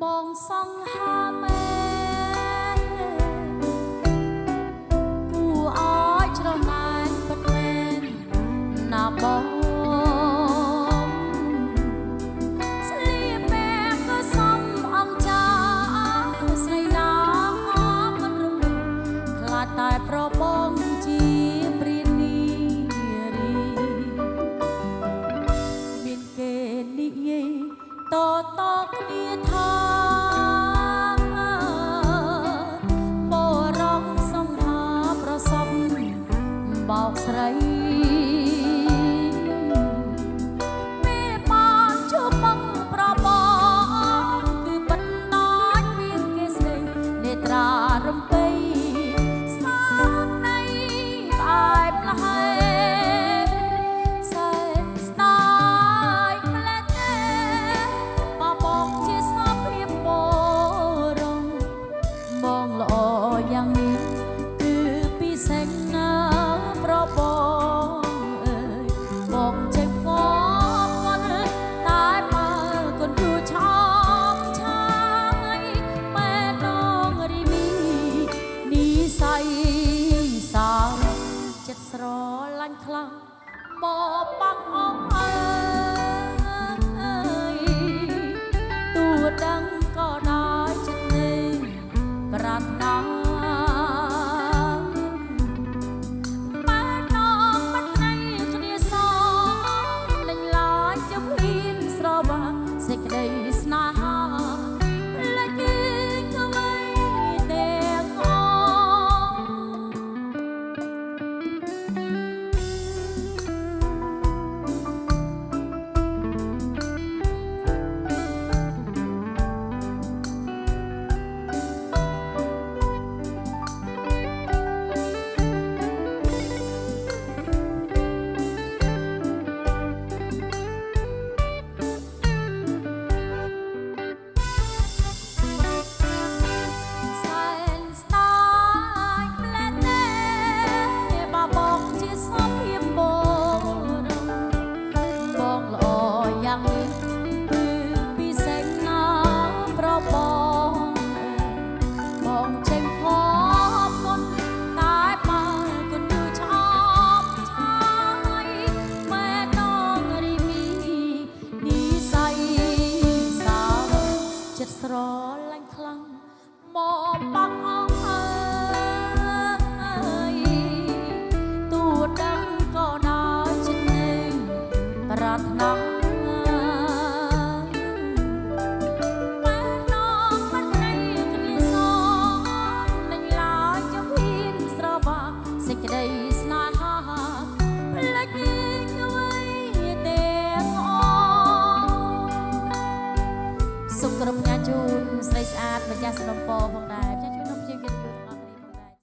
បងសង្ហាមែនគួរឲ្យច្រណែនពិតមែនណាបងស្លៀកបែបក៏សំអង្គចាស្រីណាមិនរំលឹកខ្លាចតែប្របងជាព្រានីរីមានគេនិយាយតគ្នាថាបោកស្រីពេលបានជួបបងប្របងគឺបិទណាចមានគេស្រីនេត្រារំពេសានៃបែបលហេសែនស្ដាយផ្លែទេបបងជាសភាពបរងបងល្អយ៉ាងនេះគឺពិសេសណាប្របងអើយបងចេញផងគាត់តែបើកូនយូរឆោមឆាយម៉ែនងរីមីនីស័យសាចិត្តស្រឡាញ់ខ្លាំងមកបាក់អងអើយទួដឹងក៏ដោយចិត្តនេះប្រាថ្នាសេចក្តីស្នេហាលេចគេក៏មិនទាំងអស្រឡាញ់ខ្លាំងមកបាក់អងអើយទួដឹងក៏ដោយចិត្តនេះប្រាថ្នា